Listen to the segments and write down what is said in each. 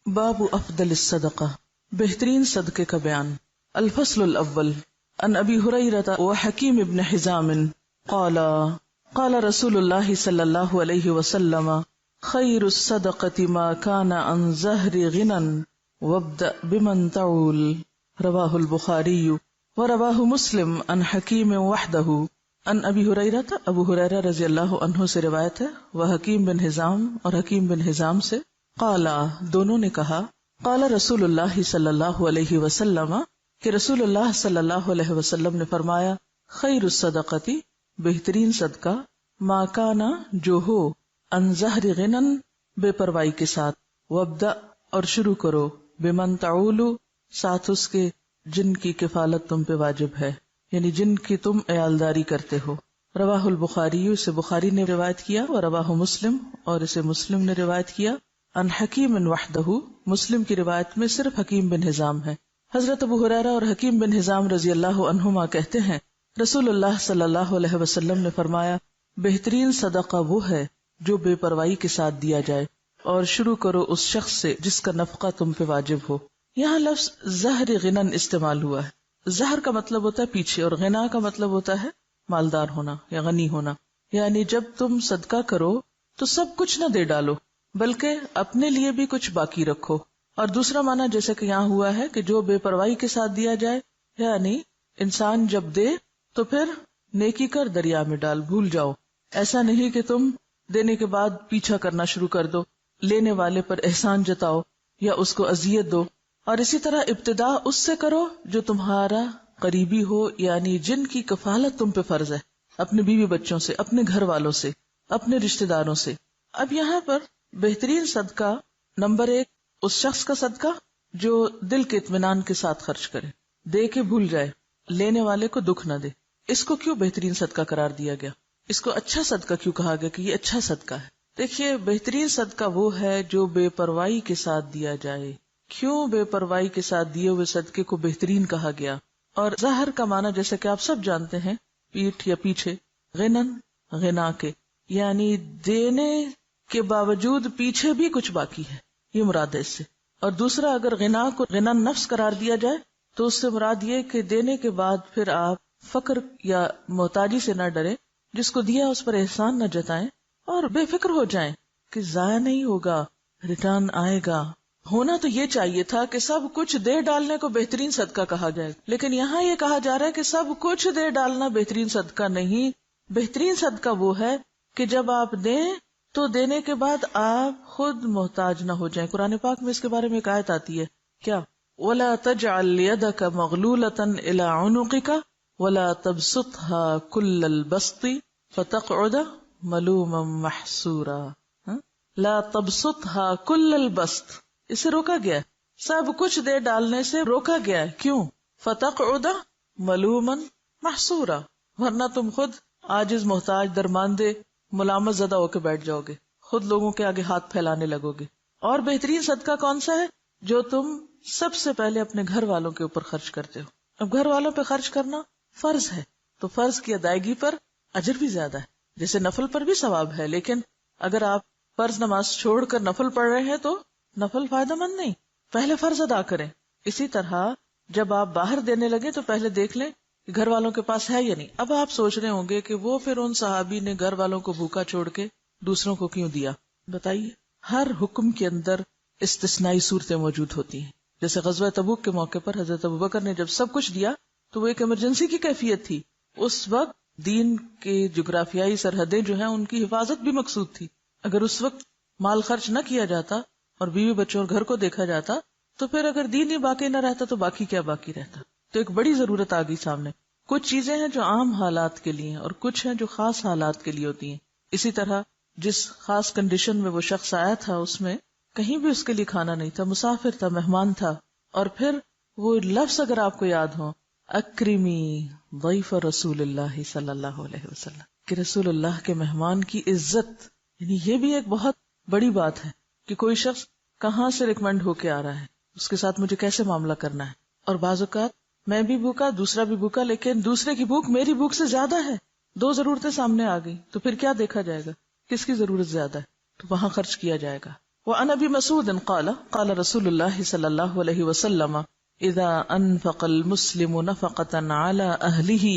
باب افضل الصدقہ، بہترین صدقے کا بیان۔ الفصل الاول عن ابی ہریرہ وحکیم بن حزام قال قال رسول اللہ صلی اللہ علیہ وسلم خیر الصدقة ما كان عن ظہر غنى وابدأ بمن تعول، رواہ البخاری ورواہ مسلم عن حکیم وحدہ عن ابی ہریرہ، ابو ہریرہ رضی اللہ عنہ سے روایت ہے، وہ حکیم بن حزام اور حکیم بن حزام سے، قالا دونوں نے کہا، قال رسول اللہ صلی اللہ علیہ وسلم کہ رسول اللہ صلی اللہ علیہ وسلم نے فرمایا، خیر الصدقتی بہترین صدقہ، ما کانا جو ہو، عن ظہر غنن بے پروائی کے ساتھ، وابدأ اور شروع کرو، بمن تعول ساتھ اس کے جن کی کفالت تم پہ واجب ہے، یعنی جن کی تم عیالداری کرتے ہو۔ رواہ البخاری، اسے بخاری نے روایت کیا، اور رواہ مسلم اور اسے مسلم نے روایت کیا، عن حکیم وحدہ، مسلم کی روایت میں صرف حکیم بن حزام ہے۔ حضرت ابو ہریرہ اور حکیم بن حزام رضی اللہ عنہما کہتے ہیں، رسول اللہ صلی اللہ علیہ وسلم نے فرمایا، بہترین صدقہ وہ ہے جو بے پروائی کے ساتھ دیا جائے، اور شروع کرو اس شخص سے جس کا نفقہ تم پہ واجب ہو۔ یہاں لفظ ظہر غنن استعمال ہوا ہے۔ ظہر کا مطلب ہوتا ہے پیچھے، اور غنا کا مطلب ہوتا ہے مالدار ہونا یا غنی ہونا، یعنی جب تم صدقہ کرو تو سب کچھ نہ دے ڈالو، بلکہ اپنے لیے بھی کچھ باقی رکھو۔ اور دوسرا معنی جیسے کہ یہاں ہوا ہے کہ جو بے پرواہی کے ساتھ دیا جائے، یعنی انسان جب دے تو پھر نیکی کر دریا میں ڈال، بھول جاؤ۔ ایسا نہیں کہ تم دینے کے بعد پیچھا کرنا شروع کر دو، لینے والے پر احسان جتاؤ یا اس کو اذیت دو۔ اور اسی طرح ابتدا اس سے کرو جو تمہارا قریبی ہو، یعنی جن کی کفالت تم پہ فرض ہے، اپنے بیوی بچوں سے، اپنے گھر والوں سے، اپنے رشتہ داروں سے۔ اب یہاں پر بہترین صدقہ نمبر 1 اس شخص کا صدقہ جو دل کے اطمینان کے ساتھ خرچ کرے، دے کے بھول جائے، لینے والے کو دکھ نہ دے۔ اس کو کیوں بہترین صدقہ قرار دیا گیا؟ اس کو اچھا صدقہ کیوں کہا گیا کہ یہ اچھا صدقہ ہے؟ دیکھیے، بہترین صدقہ وہ ہے جو بے پرواہی کے ساتھ دیا جائے۔ کیوں بے پرواہی کے ساتھ دیے ہوئے صدقے کو بہترین کہا گیا؟ اور ظاہر کا معنی جیسے کہ آپ سب جانتے ہیں، پیٹھ یا پیچھے، غنن غنا کے، یعنی دینے کے باوجود پیچھے بھی کچھ باقی ہے، یہ مراد ہے اس سے۔ اور دوسرا، اگر غنا کو غنا نفس قرار دیا جائے تو اس سے مراد یہ کہ دینے کے بعد پھر آپ فقر یا محتاجی سے نہ ڈریں، جس کو دیا اس پر احسان نہ جتائیں، اور بے فکر ہو جائیں کہ ضائع نہیں ہوگا، ریٹرن آئے گا۔ ہونا تو یہ چاہیے تھا کہ سب کچھ دے ڈالنے کو بہترین صدقہ کہا جائے، لیکن یہاں یہ کہا جا رہا ہے کہ سب کچھ دے ڈالنا بہترین صدقہ نہیں۔ بہترین صدقہ وہ ہے کہ جب آپ دیں تو دینے کے بعد آپ خود محتاج نہ ہو جائیں۔ قرآن پاک میں اس کے بارے میں ایک آیت آتی ہے، کیا؟ وَلَا تَجْعَلْ يَدَكَ مَغْلُولَةً إِلَىٰ عُنُقِكَ وَلَا تَبْسُطْهَا كُلَّ الْبَسْطِ فَتَقْعُدَ مَلُومًا مَحْسُورًا۔ لَا تَبْسُطْهَا كُلَّ الْبَسْطِ، اسے روکا گیا ہے، سب کچھ دے ڈالنے سے روکا گیا ہے۔ کیوں؟ فَتَقْعُدَ مَلُومًا مَحْسُورًا، ورنہ تم خود عاجز، محتاج، درماندے، ملامت زدہ ہو کے بیٹھ جاؤ گے، خود لوگوں کے آگے ہاتھ پھیلانے لگو گے۔ اور بہترین صدقہ کون سا ہے؟ جو تم سب سے پہلے اپنے گھر والوں کے اوپر خرچ کرتے ہو۔ اب گھر والوں پہ خرچ کرنا فرض ہے، تو فرض کی ادائیگی پر اجر بھی زیادہ ہے، جیسے نفل پر بھی ثواب ہے، لیکن اگر آپ فرض نماز چھوڑ کر نفل پڑھ رہے ہیں تو نفل فائدہ مند نہیں، پہلے فرض ادا کریں۔ اسی طرح جب آپ باہر دینے لگے تو پہلے دیکھ لیں کہ گھر والوں کے پاس ہے یا نہیں۔ اب آپ سوچ رہے ہوں گے کہ وہ پھر ان صحابی نے گھر والوں کو بھوکا چھوڑ کے دوسروں کو کیوں دیا؟ بتائیے، ہر حکم کے اندر استثنائی صورتیں موجود ہوتی ہیں۔ جیسے غزوہ تبوک کے موقع پر حضرت ابوبکر نے جب سب کچھ دیا تو وہ ایک ایمرجنسی کی کیفیت تھی، اس وقت دین کے جغرافیائی سرحدیں جو ہیں ان کی حفاظت بھی مقصود تھی۔ اگر اس وقت مال خرچ نہ کیا جاتا اور بیوی بچوں اور گھر کو دیکھا جاتا تو پھر اگر دین ہی باقی نہ رہتا تو باقی کیا باقی رہتا؟ تو ایک بڑی ضرورت آ گئی سامنے۔ کچھ چیزیں ہیں جو عام حالات کے لیے ہیں اور کچھ ہیں جو خاص حالات کے لیے ہوتی ہیں۔ اسی طرح جس خاص کنڈیشن میں وہ شخص آیا تھا اس میں کہیں بھی اس کے لیے کھانا نہیں تھا، مسافر تھا، مہمان تھا، اور پھر وہ لفظ اگر آپ کو یاد ہو، اکرمی ضیف رسول اللہ صلی اللہ علیہ وسلم، کہ رسول اللہ کے مہمان کی عزت، یعنی یہ بھی ایک بہت بڑی بات ہے کہ کوئی شخص کہاں سے ریکمینڈ ہو کے آ رہا ہے، اس کے ساتھ مجھے کیسے معاملہ کرنا ہے۔ اور بعض اوقات میں بھی بھوکا، دوسرا بھی بھوکا، لیکن دوسرے کی بھوک میری بھوک سے زیادہ ہے، دو ضرورتیں سامنے آ گئی، تو پھر کیا دیکھا جائے گا؟ کس کی ضرورت زیادہ ہے، تو وہاں خرچ کیا جائے گا۔ وعن ابی مسعود قال قال رسول اللہ صلی اللہ علیہ وسلم اذا انفق المسلم نفقة على اہلہ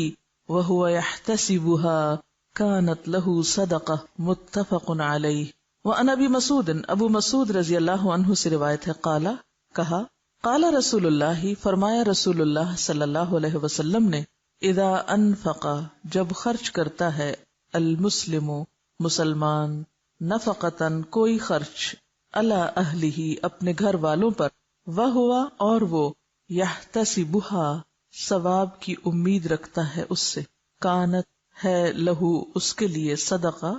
وهو يحتسبها كانت له صدقہ متفق علیہ. وعن ابی مسعود ابو مسعود رضی اللہ عنہ سے روایت ہے قال کہا قال رسول اللہ فرمایا رسول اللہ صلی اللہ علیہ وسلم نے اذا انفق جب خرچ کرتا ہے المسلم مسلمان نفقتن کوئی خرچ علی اہلہ اپنے گھر والوں پر وہوا اور وہ یحتسبها ثواب کی امید رکھتا ہے اس سے کانت ہے لہو اس کے لیے صدقہ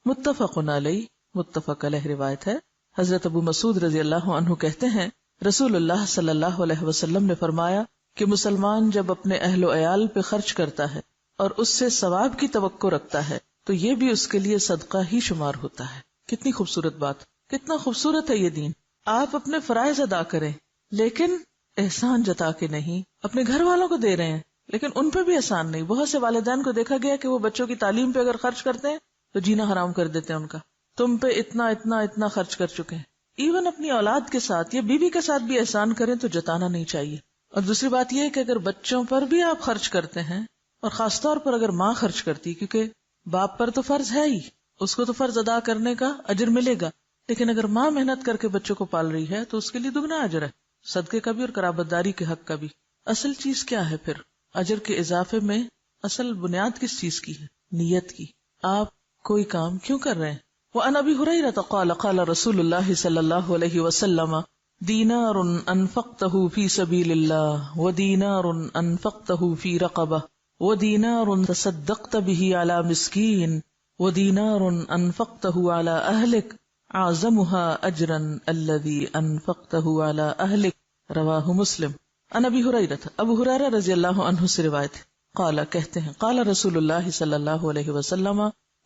متفق علیہ متفق علیہ روایت ہے. حضرت ابو مسعود رضی اللہ عنہ کہتے ہیں رسول اللہ صلی اللہ علیہ وسلم نے فرمایا کہ مسلمان جب اپنے اہل و عیال پہ خرچ کرتا ہے اور اس سے ثواب کی توقع رکھتا ہے تو یہ بھی اس کے لیے صدقہ ہی شمار ہوتا ہے. کتنی خوبصورت بات، کتنا خوبصورت ہے یہ دین. آپ اپنے فرائض ادا کریں لیکن احسان جتا کے نہیں. اپنے گھر والوں کو دے رہے ہیں لیکن ان پہ بھی احسان نہیں. بہت سے والدین کو دیکھا گیا کہ وہ بچوں کی تعلیم پہ اگر خرچ کرتے ہیں تو جینا حرام کر دیتے ہیں ان کا. تم پہ اتنا خرچ کر چکے ہیں. ایون اپنی اولاد کے ساتھ یا بیوی کے ساتھ بھی احسان کریں تو جتانا نہیں چاہیے. اور دوسری بات یہ ہے کہ اگر بچوں پر بھی آپ خرچ کرتے ہیں اور خاص طور پر اگر ماں خرچ کرتی، کیونکہ باپ پر تو فرض ہے ہی، اس کو تو فرض ادا کرنے کا اجر ملے گا، لیکن اگر ماں محنت کر کے بچوں کو پال رہی ہے تو اس کے لیے دگنا اجر ہے، صدقے کا بھی اور قرابت داری کے حق کا بھی. اصل چیز کیا ہے پھر اجر کے اضافے میں؟ اصل بنیاد کس چیز کی ہے؟ نیت کی. آپ کوئی کام کیوں کر رہے ہیں؟ وعن ابی ہریرہ قال قال رسول اللہ صلی اللہ علیہ وسلم دینار انفقتہ فی سبیل اللہ ودینار انفقتہ فی رقبہ ودینار تصدقت به علی مسکین ودینار انفقتہ علی اہلک اعظمها اجرا الذی انفقتہ علی اہلک. رواہ مسلم. عن ابی ہریرہ ابو ہریرہ رضی اللہ عنہ سے روایت ہے قال کہتے ہیں قال رسول اللہ صلی اللہ علیہ وسلم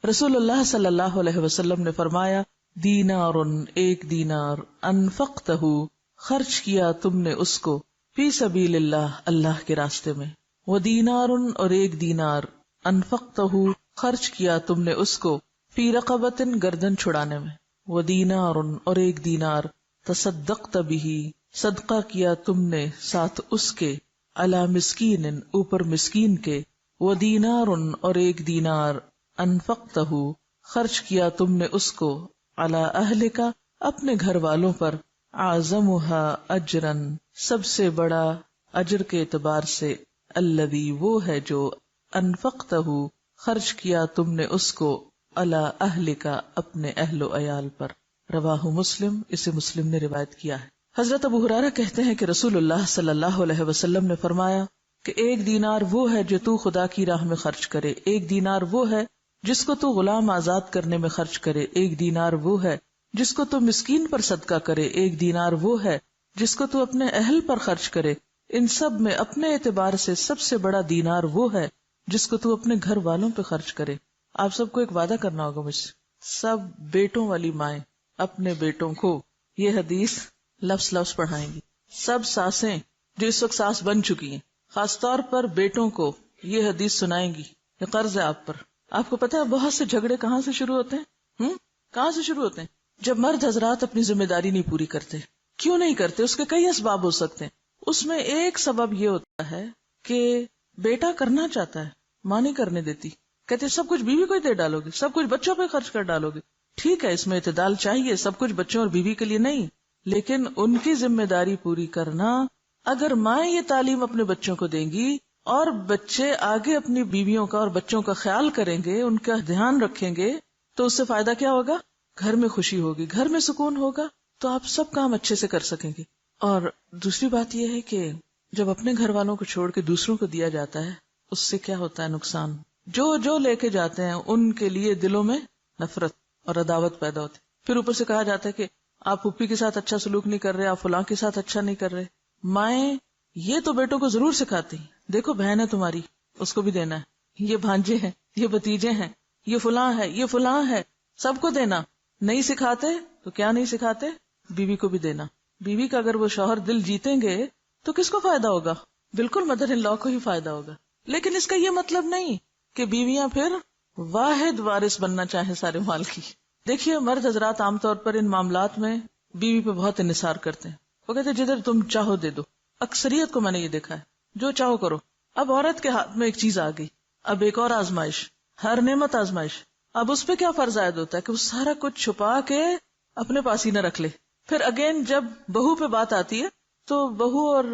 رسول اللہ صلی اللہ علیہ وسلم نے فرمایا دینار ایک دینار انفقتہ خرچ کیا تم نے اس کو فی سبیل اللہ اللہ کے راستے میں، ودینار اور ایک دینار انفقتہ خرچ کیا تم نے اس کو فی رقبۃ گردن چھڑانے میں، ودینار اور ایک دینار تصدقت به صدقہ کیا تم نے ساتھ اس کے علی مسکین اوپر مسکین کے، ودینار اور ایک دینار انفقتہ خرچ کیا تم نے اس کو علی اہلک اپنے گھر والوں پر، اعظمها اجرا سب سے بڑا اجر کے اعتبار سے، الذی وہ ہے جو انفقتہ خرچ کیا تم نے اس کو علی اہلک اپنے اہل و عیال پر. رواہ مسلم اسے مسلم نے روایت کیا ہے. حضرت ابو ہریرہ کہتے ہیں کہ رسول اللہ صلی اللہ علیہ وسلم نے فرمایا کہ ایک دینار وہ ہے جو تو خدا کی راہ میں خرچ کرے، ایک دینار وہ ہے جس کو تو غلام آزاد کرنے میں خرچ کرے، ایک دینار وہ ہے جس کو تو مسکین پر صدقہ کرے، ایک دینار وہ ہے جس کو تو اپنے اہل پر خرچ کرے. ان سب میں اپنے اعتبار سے سب سے بڑا دینار وہ ہے جس کو تو اپنے گھر والوں پہ خرچ کرے. آپ سب کو ایک وعدہ کرنا ہوگا مجھ سے، سب بیٹوں والی مائیں اپنے بیٹوں کو یہ حدیث لفظ لفظ پڑھائیں گی. سب ساسیں جو اس وقت ساس بن چکی ہیں خاص طور پر بیٹوں کو یہ حدیث سنائیں گی. یہ قرض ہے آپ پر. آپ کو پتا ہے بہت سے جھگڑے کہاں سے شروع ہوتے ہیں؟ کہاں سے شروع ہوتے ہیں؟ جب مرد حضرات اپنی ذمہ داری نہیں پوری کرتے. کیوں نہیں کرتے؟ اس کے کئی اسباب ہو سکتے ہیں. اس میں ایک سبب یہ ہوتا ہے کہ بیٹا کرنا چاہتا ہے، ماں نہیں کرنے دیتی، کہتے سب کچھ بیوی کو ہی دے ڈالو گے، سب کچھ بچوں پہ خرچ کر ڈالو گے. ٹھیک ہے، اس میں اعتدال چاہیے، سب کچھ بچوں اور بیوی کے لیے نہیں، لیکن ان کی ذمہ داری پوری کرنا. اگر مائیں یہ تعلیم اپنے بچوں کو دیں گی اور بچے آگے اپنی بیویوں کا اور بچوں کا خیال کریں گے، ان کا دھیان رکھیں گے، تو اس سے فائدہ کیا ہوگا؟ گھر میں خوشی ہوگی، گھر میں سکون ہوگا، تو آپ سب کام اچھے سے کر سکیں گے. اور دوسری بات یہ ہے کہ جب اپنے گھر والوں کو چھوڑ کے دوسروں کو دیا جاتا ہے اس سے کیا ہوتا ہے نقصان؟ جو لے کے جاتے ہیں ان کے لیے دلوں میں نفرت اور عداوت پیدا ہوتی. پھر اوپر سے کہا جاتا ہے کہ آپ پھوپھی کے ساتھ اچھا سلوک نہیں کر رہے، آپ فلاں کے ساتھ اچھا نہیں کر رہے. مائیں یہ تو بیٹوں کو ضرور سکھاتی ہیں، دیکھو بہن ہے تمہاری، اس کو بھی دینا ہے، یہ بھانجے ہیں، یہ بھتیجے ہیں، یہ فلاں ہے، یہ فلاں ہے، سب کو دینا. نہیں سکھاتے تو کیا نہیں سکھاتے؟ بیوی کو بھی دینا. بیوی کا اگر وہ شوہر دل جیتیں گے تو کس کو فائدہ ہوگا؟ بالکل مدر ان لا کو ہی فائدہ ہوگا. لیکن اس کا یہ مطلب نہیں کہ بیویاں پھر واحد وارث بننا چاہیں سارے مال کی. دیکھیے مرد حضرات عام طور پر ان معاملات میں بیوی پہ بہت انحصار کرتے ہیں. وہ کہتے ہیں جدھر تم چاہو دے دو. اکثریت کو میں نے یہ دیکھا ہے, جو چاہو کرو. اب عورت کے ہاتھ میں ایک چیز آ گئی, اب ایک اور آزمائش, ہر نعمت آزمائش. اب اس پہ کیا فرض عائد ہوتا ہے کہ وہ سارا کچھ چھپا کے اپنے پاس ہی نہ رکھ لے. پھر اگین جب بہو پہ بات آتی ہے تو بہو اور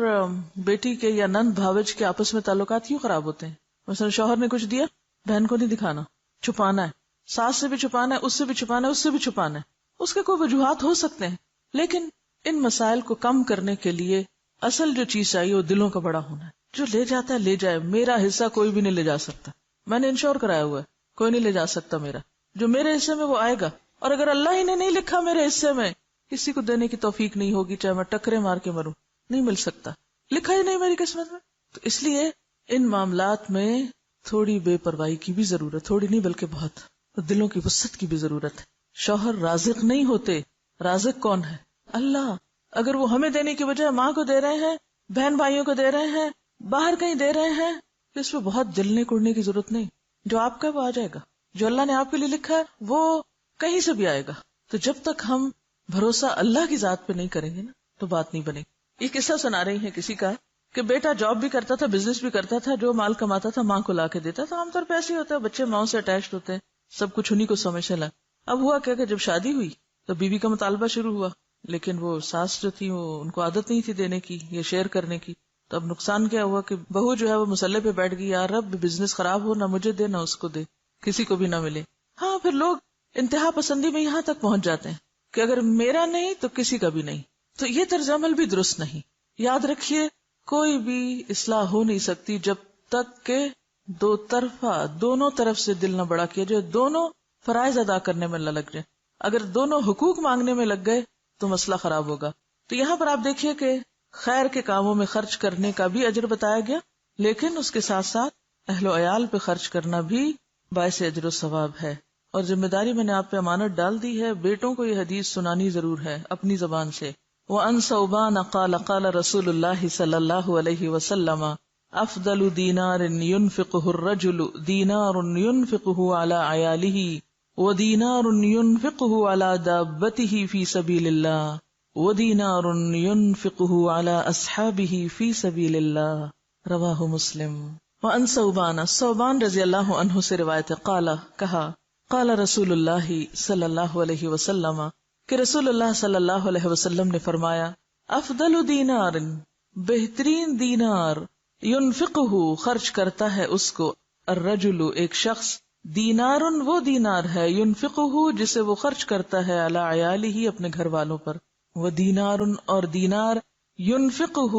بیٹی کے یا نند بھاوج کے آپس میں تعلقات کیوں خراب ہوتے ہیں؟ مثلا شوہر نے کچھ دیا, بہن کو نہیں دکھانا, چھپانا ہے, ساس سے بھی چھپانا ہے, اس سے بھی چھپانا ہے, اس سے بھی چھپانا ہے. اس کے کوئی وجوہات ہو سکتے ہیں, لیکن ان مسائل کو کم کرنے کے لیے اصل جو چیز چاہیے وہ دلوں کا بڑا ہونا ہے. جو لے جاتا ہے لے جائے, میرا حصہ کوئی بھی نہیں لے جا سکتا. میں نے انشور کرایا ہوا ہے, کوئی نہیں لے جا سکتا میرا. جو میرے حصے میں وہ آئے گا, اور اگر اللہ ہی نے نہیں لکھا میرے حصے میں, کسی کو دینے کی توفیق نہیں ہوگی, چاہے میں ٹکرے مار کے مروں, نہیں مل سکتا, لکھا ہی نہیں میری قسمت میں. تو اس لیے ان معاملات میں تھوڑی بے پرواہی کی بھی ضرورت, تھوڑی نہیں بلکہ بہت, دلوں کی وسعت کی بھی ضرورت ہے. شوہر رازق نہیں ہوتے, رازق کون ہے؟ اللہ. اگر وہ ہمیں دینے کی بجائے ماں کو دے رہے ہیں, بہن بھائیوں کو دے رہے ہیں, باہر کہیں دے رہے ہیں, تو اس پہ بہت جلنے کڑنے کی ضرورت نہیں. جو آپ کا وہ آ جائے گا, جو اللہ نے آپ کے لیے لکھا ہے وہ کہیں سے بھی آئے گا. تو جب تک ہم بھروسہ اللہ کی ذات پہ نہیں کریں گے نا تو بات نہیں بنے گی. یہ قصہ سنا رہی ہیں کسی کا کہ بیٹا جاب بھی کرتا تھا, بزنس بھی کرتا تھا, جو مال کماتا تھا ماں کو لا کے دیتا تھا. عام طور پہ ایسے ہی ہوتا ہے, بچے ماں سے اٹیچڈ ہوتے ہیں, سب کچھ انہیں کو سمجھنے لگا. اب ہوا کیا کہ جب شادی ہوئی تو بیوی کا مطالبہ شروع ہوا, لیکن وہ ساس جو تھی وہ ان کو عادت نہیں تھی دینے کی یا شیئر کرنے کی. تو اب نقصان کیا ہوا کہ بہو جو ہے وہ مسلح پہ بیٹھ گئی, یار رب بزنس خراب ہو, نہ مجھے دے نہ اس کو دے, کسی کو بھی نہ ملے. ہاں پھر لوگ انتہا پسندی میں یہاں تک پہنچ جاتے ہیں کہ اگر میرا نہیں تو کسی کا بھی نہیں. تو یہ طرز عمل بھی درست نہیں. یاد رکھیے کوئی بھی اصلاح ہو نہیں سکتی جب تک کہ دو طرفہ, دونوں طرف سے دل نہ بڑا کیا جائے, دونوں فرائض ادا کرنے میں نہ لگ جائے. اگر دونوں حقوق مانگنے میں لگ گئے تو مسئلہ خراب ہوگا. تو یہاں پر آپ دیکھیے کہ خیر کے کاموں میں خرچ کرنے کا بھی اجر بتایا گیا, لیکن اس کے ساتھ ساتھ اہل و عیال پہ خرچ کرنا بھی باعث اجر و ثواب ہے. اور ذمہ داری میں نے آپ پہ امانت ڈال دی ہے, بیٹوں کو یہ حدیث سنانی ضرور ہے اپنی زبان سے. وَأَنْ ثَوْبَانَ قَالَ قَالَ رَسُولُ اللَّهِ صلی اللہ علیہ وسلم أَفْضَلُ دِينَارٍ يُنْفِقُهُ الرَّجُلُ دِينَارٌ يُنْفِقُهُ عَلَى عَيَالِهِ وَدِينَارٌ يُنْفِقُهُ عَلَى دَابَّتِهِ فِي سَبِيلِ اللَّهِ وَدِينَارٌ يُنْفِقُهُ عَلَى أَصْحَابِهِ فِي سَبِيلِ اللَّهِ رواہ مسلم. وَأَنْ ثَوْبَانَ رضی اللہ عنہ سے روایت ہے, قال کہا, قال رسول اللہ صلی اللہ علیہ وسلم کہ رسول اللہ صلی اللہ علیہ وسلم نے فرمایا, افضل دینار بہترین دینار, ينفقہ خرچ کرتا ہے اس کو, الرجل ایک شخص, دینار وہ دینار ہے, ينفقہ جسے وہ خرچ کرتا ہے, علی عیالہ اپنے گھر والوں پر, وہ دینار اور دینار, ينفقہ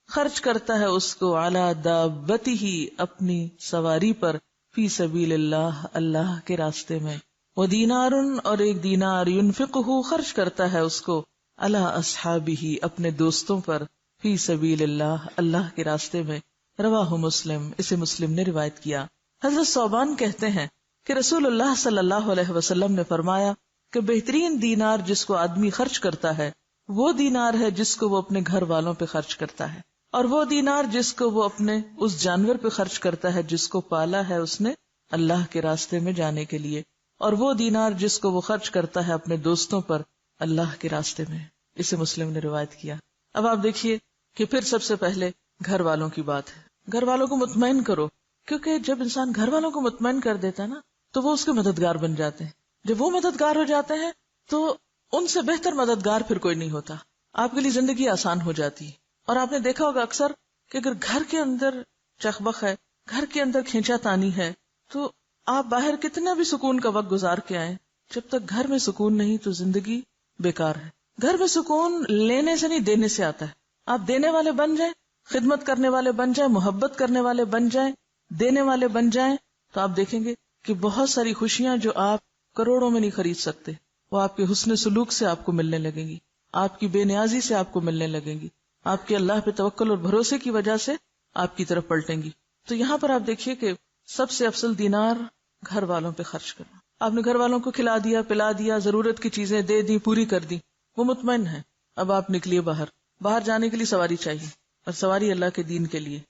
خرچ کرتا ہے اس کو, علی دابتہ اپنی سواری پر, فی سبیل اللہ اللہ کے راستے میں, وہ دینار اور ایک دینار, ينفقہ خرچ کرتا ہے اس کو, علی اصحابہ اپنے دوستوں پر, فی سبیل اللہ اللہ کے راستے میں. رواہ مسلم, اسے مسلم نے روایت کیا. حضرت ثوبان کہتے ہیں کہ رسول اللہ صلی اللہ علیہ وسلم نے فرمایا کہ بہترین دینار جس کو آدمی خرچ کرتا ہے وہ دینار ہے جس کو وہ اپنے گھر والوں پہ خرچ کرتا ہے, اور وہ دینار جس کو وہ اپنے اس جانور پہ خرچ کرتا ہے جس کو پالا ہے اس نے اللہ کے راستے میں جانے کے لیے, اور وہ دینار جس کو وہ خرچ کرتا ہے اپنے دوستوں پر اللہ کے راستے میں. اسے مسلم نے روایت کیا. اب آپ دیکھیے کہ پھر سب سے پہلے گھر والوں کی بات ہے. گھر والوں کو مطمئن کرو, کیونکہ جب انسان گھر والوں کو مطمئن کر دیتا ہے نا تو وہ اس کے مددگار بن جاتے ہیں. جب وہ مددگار ہو جاتے ہیں تو ان سے بہتر مددگار پھر کوئی نہیں ہوتا. آپ کے لیے زندگی آسان ہو جاتی ہے. اور آپ نے دیکھا ہوگا اکثر کہ اگر گھر کے اندر چخبخ ہے, گھر کے اندر کھینچا تانی ہے, تو آپ باہر کتنا بھی سکون کا وقت گزار کے آئیں, جب تک گھر میں سکون نہیں تو زندگی بیکار ہے. گھر میں سکون لینے سے نہیں دینے سے آتا ہے. آپ دینے والے بن جائیں, خدمت کرنے والے بن جائیں, محبت کرنے والے بن جائیں, دینے والے بن جائیں, تو آپ دیکھیں گے کہ بہت ساری خوشیاں جو آپ کروڑوں میں نہیں خرید سکتے وہ آپ کے حسن سلوک سے آپ کو ملنے لگیں گی, آپ کی بے نیازی سے آپ کو ملنے لگیں گی, آپ کے اللہ پہ توکل اور بھروسے کی وجہ سے آپ کی طرف پلٹیں گی. تو یہاں پر آپ دیکھیے کہ سب سے افضل دینار گھر والوں پہ خرچ کرنا. آپ نے گھر والوں کو کھلا دیا, پلا دیا, ضرورت کی چیزیں دے دی, پوری کر دی, وہ مطمئن ہے. اب آپ نکلیے باہر جانے کے لیے سواری چاہیے, اور سواری اللہ کے دین کے لیے.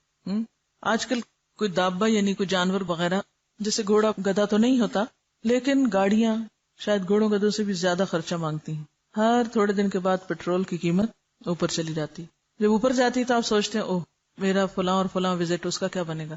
آج کل کوئی دابہ یعنی کوئی جانور وغیرہ, جیسے گھوڑا گدھا تو نہیں ہوتا, لیکن گاڑیاں, شاید گھوڑوں کا دودھ سے بھی زیادہ خرچہ مانگتی ہیں. ہر تھوڑے دن کے بعد پیٹرول کی قیمت اوپر چلی جاتی. جب اوپر جاتی تو آپ سوچتے ہیں اوہ میرا فلاں اور فلاں وزٹ اس کا کیا بنے گا.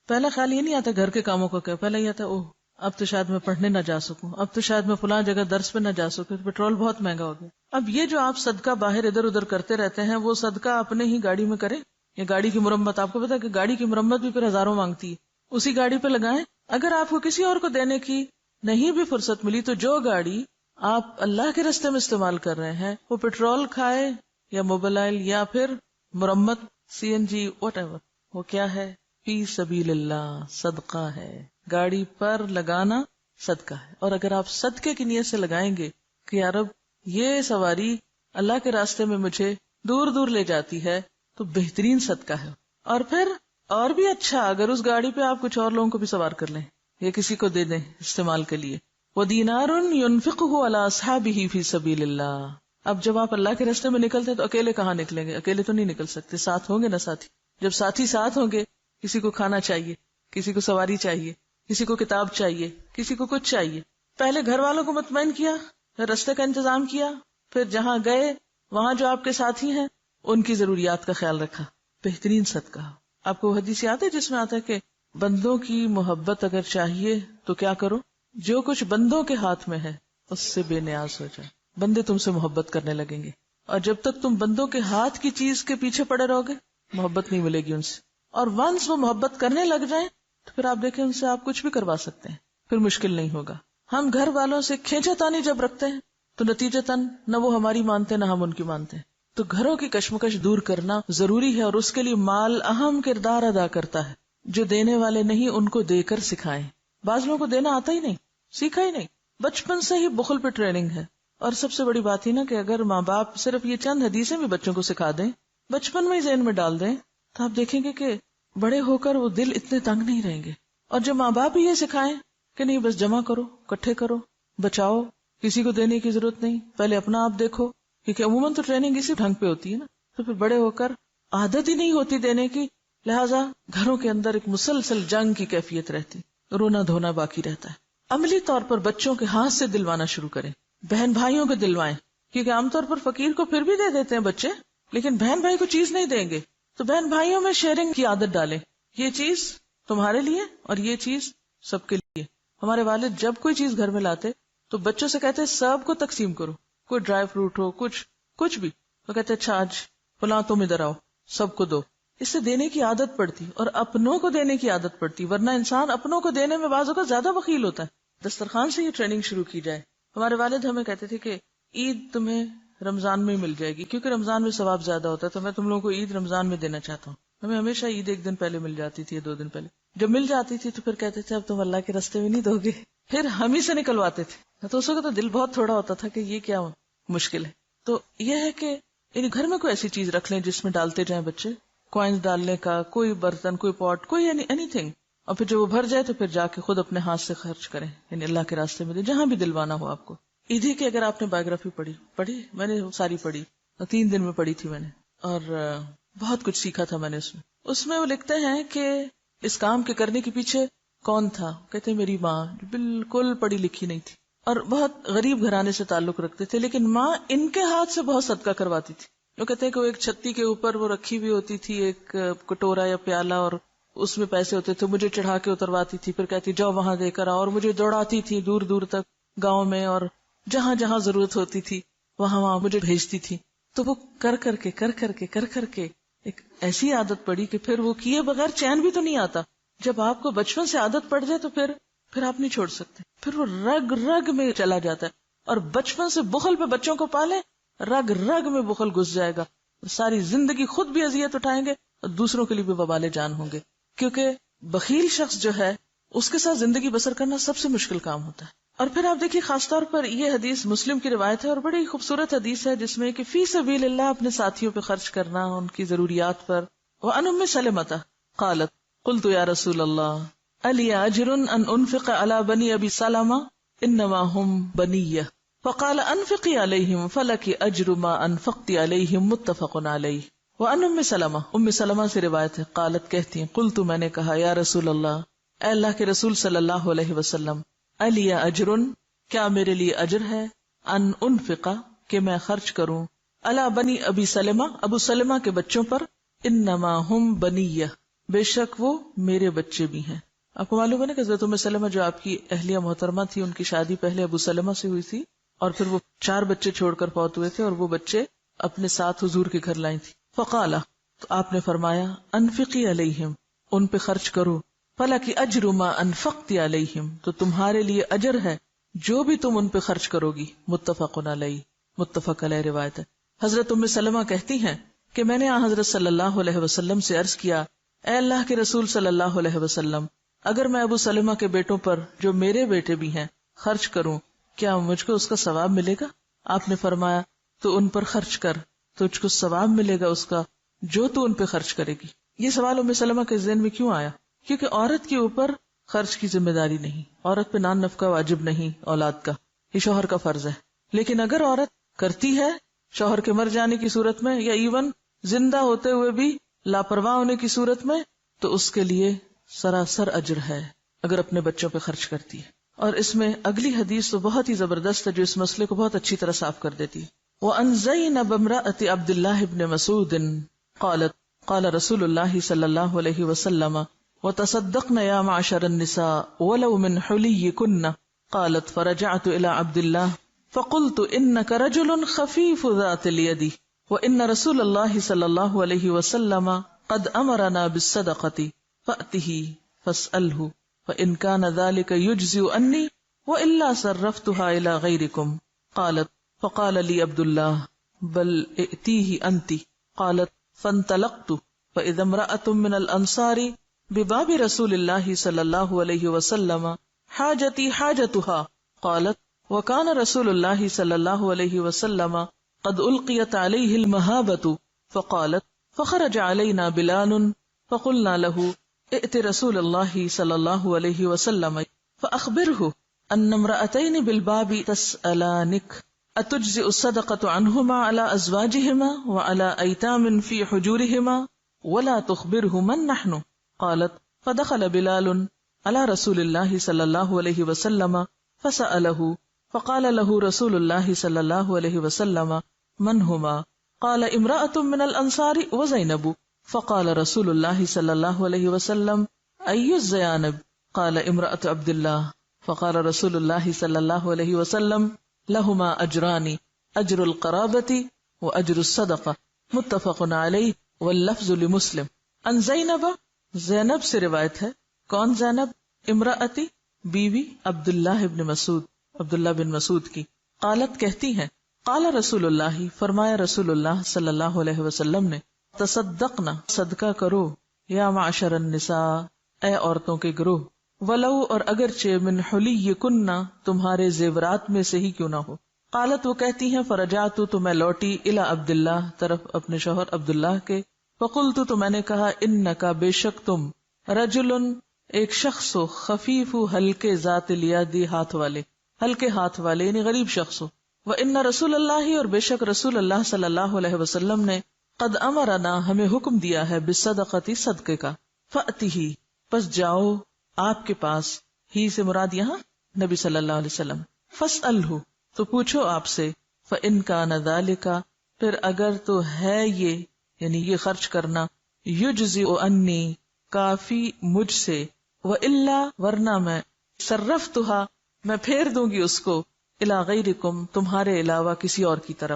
پہلا خیال یہ نہیں آتا گھر کے کاموں کا کیا، پہلا یہ آتا اوہ اب تو شاید میں پڑھنے نہ جا سکوں، اب تو شاید میں فلاں جگہ درس پہ نہ جا سکوں، پیٹرول بہت مہنگا ہو گیا. اب یہ جو آپ صدقہ باہر ادھر ادھر کرتے رہتے ہیں وہ صدقہ اپنے ہی گاڑی میں کریں یا گاڑی کی مرمت. آپ کو پتا ہے کہ گاڑی کی مرمت بھی پھر ہزاروں مانگتی ہے، اسی گاڑی پہ لگائیں. اگر آپ کو کسی اور کو دینے کی نہیں بھی فرصت ملی تو جو گاڑی آپ اللہ کے راستے میں استعمال کر رہے ہیں وہ پیٹرول کھائے یا موبائل یا پھر مرمت CNG واٹ ایور، وہ کیا ہے؟ فی سبیل اللہ، صدقہ ہے. گاڑی پر لگانا صدقہ ہے. اور اگر آپ صدقے کی نیت سے لگائیں گے کہ یا رب یہ سواری اللہ کے راستے میں مجھے دور دور لے جاتی ہے تو بہترین صدقہ ہے. اور پھر اور بھی اچھا اگر اس گاڑی پہ آپ کچھ اور لوگوں کو بھی سوار کر لیں یا کسی کو دے دیں استعمال کے لیے. وَدِينَارٌ يُنْفِقُهُ عَلَىٰ أَصْحَابِهِ فِي سَبِيلِ اللَّهِ. اب جب آپ اللہ کے راستے میں نکلتے ہیں تو اکیلے کہاں نکلیں گے؟ اکیلے تو نہیں نکل سکتے، ساتھ ہوں گے نا ساتھی. جب ساتھی ساتھ ہوں گے، کسی کو کھانا چاہیے، کسی کو سواری چاہیے، کسی کو کتاب چاہیے، کسی کو کچھ چاہیے. پہلے گھر والوں کو مطمئن کیا، پھر راستے کا انتظام کیا، پھر جہاں گئے وہاں جو آپ کے ساتھی ہیں ان کی ضروریات کا خیال رکھا. بہترین صدقہ. آپ کو حدیث یاد ہے جس میں آتا ہے کہ بندوں کی محبت اگر چاہیے تو کیا کرو؟ جو کچھ بندوں کے ہاتھ میں ہے اس سے بے نیاز ہو جائے. بندے تم سے محبت کرنے لگیں گے. اور جب تک تم بندوں کے ہاتھ کی چیز کے پیچھے پڑے رہو گے محبت نہیں ملے گی ان سے. اور ونس وہ محبت کرنے لگ جائیں تو پھر آپ دیکھیں ان سے آپ کچھ بھی کروا سکتے ہیں، پھر مشکل نہیں ہوگا. ہم گھر والوں سے کھینچا تانی جب رکھتے ہیں تو نتیجتاً نہ وہ ہماری مانتے نہ ہم ان کی مانتے ہیں. تو گھروں کی کشمکش دور کرنا ضروری ہے اور اس کے لیے مال اہم کردار ادا کرتا ہے. جو دینے والے نہیں ان کو دے کر سکھائیں. بعض لوگوں کو دینا آتا ہی نہیں، سیکھا ہی نہیں، بچپن سے ہی بخل پہ ٹریننگ ہے. اور سب سے بڑی بات ہی نا کہ اگر ماں باپ صرف یہ چند حدیثیں بھی بچوں کو سکھا دیں، بچپن میں ہی ذہن میں ڈال دیں، تو آپ دیکھیں گے کہ بڑے ہو کر وہ دل اتنے تنگ نہیں رہیں گے. اور جب ماں باپ ہی یہ سکھائیں کہ نہیں بس جمع کرو، اکٹھے کرو، بچاؤ، کسی کو دینے کی ضرورت نہیں، پہلے اپنا آپ دیکھو، کیونکہ عموماً تو ٹریننگ اسی ڈھنگ پہ ہوتی ہے نا. تو پھر بڑے ہو کر عادت ہی نہیں ہوتی دینے کی، لہٰذا گھروں کے اندر ایک مسلسل جنگ کی کیفیت رہتی، رونا دھونا باقی رہتا ہے. عملی طور پر بچوں کے ہاتھ سے دلوانا شروع کریں. بہن بھائیوں کو دلوائیں، کیونکہ عام طور پر فقیر کو پھر بھی دے دیتے ہیں بچے، لیکن بہن بھائی کو چیز نہیں دیں گے. تو بہن بھائیوں میں شیئرنگ کی عادت ڈالیں. یہ چیز تمہارے لیے اور یہ چیز سب کے لیے. ہمارے والد جب کوئی چیز گھر میں لاتے تو بچوں سے کہتے سب کو تقسیم کرو، کوئی ڈرائی فروٹ ہو، کچھ بھی، تو کہتے اچھا آج فلاں تم ادھر آؤ، سب کو دو. اس سے دینے کی عادت پڑتی اور اپنوں کو دینے کی عادت پڑتی، ورنہ انسان اپنوں کو دینے میں بعض اوقات زیادہ بخیل ہوتا ہے. دسترخوان سے یہ ٹریننگ شروع کی جائے. ہمارے والد ہمیں کہتے تھے کہ عید تمہیں رمضان میں مل جائے گی کیونکہ رمضان میں ثواب زیادہ ہوتا ہے، تو میں تم لوگوں کو عید رمضان میں دینا چاہتا ہوں. ہمیں ہمیشہ عید ایک دن پہلے مل جاتی تھی، 2 دن پہلے. جب مل جاتی تھی تو پھر کہتے تھے اب تم اللہ کے راستے میں نہیں دو گے، پھر ہم ہی سے نکلواتے تھے. تو اس وقت تو دل بہت تھوڑا ہوتا تھا کہ یہ کیا مشکل ہے. تو یہ ہے کہ یعنی گھر میں کوئی ایسی چیز رکھ لیں جس میں ڈالتے جائیں بچے، کوائنز ڈالنے کا، کوئی برتن، کوئی پاٹ، کوئی اینی تھنگ. اور پھر جب وہ بھر جائے تو پھر جا کے خود اپنے ہاتھ سے خرچ کریں، یعنی اللہ کے راستے میں دیں، جہاں بھی دلوانا ہو آپ کو. عیدی کی اگر آپ نے بایوگرافی پڑھی، میں نے ساری پڑھی، 3 دن میں پڑھی تھی میں نے، اور بہت کچھ سیکھا تھا میں نے اس میں وہ لکھتے ہیں کہ اس کام کے کرنے کے پیچھے کون تھا. کہتے میری ماں جو بالکل پڑھی لکھی نہیں تھی اور بہت غریب گھرانے سے تعلق رکھتے تھے، لیکن ماں ان کے ہاتھ سے بہت صدقہ کرواتی تھی. وہ کہتے ہیں کہ وہ ایک چھتی کے اوپر وہ رکھی ہوئی ہوتی تھی ایک کٹورا یا پیالہ، اور اس میں پیسے ہوتے تھے، مجھے چڑھا کے اترواتی تھی، پھر کہتی جاؤ وہاں دے کر آؤ، اور مجھے دوڑاتی تھی دور دور تک گاؤں میں، اور جہاں جہاں ضرورت ہوتی تھی وہاں مجھے بھیجتی تھی. تو وہ کر کر کے ایک ایسی عادت پڑی کہ پھر وہ کیے بغیر چین بھی تو نہیں آتا. جب آپ کو بچپن سے عادت پڑ جائے تو پھر آپ نہیں چھوڑ سکتے، پھر وہ رگ رگ میں چلا جاتا ہے. اور بچپن سے بخل پہ بچوں کو پالے، رگ رگ میں بخل گھس جائے گا، ساری زندگی خود بھی اذیت اٹھائیں گے اور دوسروں کے لیے بھی وبال جان ہوں گے. کیونکہ بخیل شخص جو ہے اس کے ساتھ زندگی بسر کرنا سب سے مشکل کام ہوتا ہے. اور پھر آپ دیکھیے خاص طور پر یہ حدیث مسلم کی روایت ہے اور بڑی خوبصورت حدیث ہے جس میں کہ فی سبیل اللہ اپنے ساتھیوں پہ خرچ کرنا، ان کی ضروریات پر. وعن ام سلمۃ قالت قلت یا رسول اللہ الی اجر ان انفق علی بنی ابی سلمہ انما هم بنیہ فقال انفقی علیہم فلک اجر ما انفقت علیہم متفق علیہ. وعن ام سلمہ سے روایت ہے، قالت کہتی ہیں قلت میں نے کہا یا رسول اللہ، اے اللہ کے رسول صلی اللہ علیہ وسلم، الی اجر کیا میرے لیے اجر ہے ان انفقا کہ میں خرچ کروں علی بنی ابی سلمہ ابو سلمہ کے بچوں پر انما ہم بنیہ بے شک وہ میرے بچے بھی ہیں. آپ کو معلوم ہے نا کہ حضرت ام سلمہ جو آپ کی اہلیہ محترمہ تھی، ان کی شادی پہلے ابو سلمہ سے ہوئی تھی اور پھر وہ 4 بچے چھوڑ کر فوت ہوئے تھے اور وہ بچے اپنے ساتھ حضور کے گھر لائی تھی. فقالا تو آپ نے فرمایا انفقی علیہم ان پہ خرچ کرو، فلکی اجر ما انفقتی علیہم تو تمہارے لیے اجر ہے جو بھی تم ان پہ خرچ کرو گی. متفق علیہ متفق علیہ روایت ہے. حضرت ام سلمہ کہتی ہیں کہ میں نے حضرت صلی اللہ علیہ وسلم سے عرض کیا اے اللہ کے رسول صلی اللہ علیہ وسلم، اگر میں ابو سلمہ کے بیٹوں پر جو میرے بیٹے بھی ہیں خرچ کروں کیا مجھ کو اس کا ثواب ملے گا؟ آپ نے فرمایا تو ان پر خرچ کر، تجھ کو ثواب ملے گا اس کا جو تو ان پہ خرچ کرے گی. یہ سوال ام سلمہ کے ذہن میں کیوں آیا؟ کیونکہ عورت کے اوپر خرچ کی ذمہ داری نہیں، عورت پہ نان نفقہ واجب نہیں اولاد کا، یہ شوہر کا فرض ہے. لیکن اگر عورت کرتی ہے شوہر کے مر جانے کی صورت میں یا ایون زندہ ہوتے ہوئے بھی لاپرواہ ہونے کی صورت میں تو اس کے لیے سراسر اجر ہے اگر اپنے بچوں پہ خرچ کرتی ہے. اور اس میں اگلی حدیث تو بہت ہی زبردست ہے جو اس مسئلے کو بہت اچھی طرح صاف کر دیتی ہے. وَأَنْ زَيْنَبَ امْرَأَةِ عَبْدِ اللَّهِ بْنِ مَسْعُودٍ قالت قال رسول اللہ صلی اللہ علیہ وسلم وتصدقن یا معشر النساء ولو من حلیکن قالت فرجعت الى عبد اللہ فقلت انك رجل خفیف ذات الید وان رسول اللہ صلی اللہ علیہ وسلم قد امرنا بالصدقة فأته فاسأله فإن كان ذلك يجزئ عني وإلا صرفتها إلى غيركم قالت فقال لي عبد الله بل ائتيه أنت قالت فانطلقت فإذا امرأة من الأنصار بباب رسول الله صلى الله عليه وسلم حاجتي حاجتها قالت وكان رسول الله صلى الله عليه وسلم قد ألقيت عليه المهابة فقالت فخرج علينا بلال فقلنا له ائت رسول الله صلى الله عليه وسلم فأخبره أن امرأتين بالباب تسألانك أتجزئ الصدقة عنهما على أزواجهما وعلى أيتام في حجورهما ولا تخبره من نحن قالت فدخل بلال على رسول الله صلى الله عليه وسلم فسأله فقال له رسول الله صلى الله عليه وسلم من هما قال امرأة من الأنصار وزينب فقال رسول الله صلى الله عليه وسلم أي الزيانب قال امرأة عبد الله فقال رسول الله صلى الله عليه وسلم لهما اجران اجر القرابة واجر الصدقة متفق علیہ واللفظ لمسلم. ان زینب زینب سے روایت ہے. کون زینب؟ امراتی بیوی عبداللہ بن مسعود عبداللہ بن مسعود کی. قالت کہتی ہیں قال رسول اللہ فرمایا رسول اللہ صلی اللہ علیہ وسلم نے تصدقنا صدقہ کرو یا معشر النساء اے عورتوں کے گروہ ولو اور اگرچہ من حلیکن تمہارے زیورات میں سے ہی کیوں نہ ہو. قالت وہ کہتی ہیں فرجعت تو میں لوٹی الی عبداللہ طرف اپنے شوہر عبداللہ کے فقلت تو میں نے کہا انکا بے شک تم رجل ایک شخص ہو خفیف ہلکے ذات الیادی ہاتھ والے ہلکے ہاتھ والے یعنی غریب شخص ہو. وان رسول اللہ اور بے شک رسول اللہ صلی اللہ علیہ وسلم نے قد امرنا ہمیں حکم دیا ہے بالصدقۃ صدقے کا. فأتیہ پس جاؤ آپ کے پاس، ہی سے مراد یہاں نبی صلی اللہ علیہ وسلم. فاسألہ تو پوچھو آپ سے، فإن کان ذلک پھر اگر تو ہے یہ یعنی یہ خرچ کرنا یجزئ انی کافی مجھ سے، وإلا ورنہ میں صرفتھا میں پھیر دوں گی اس کو الی غیرکم تمہارے علاوہ کسی اور کی طرف.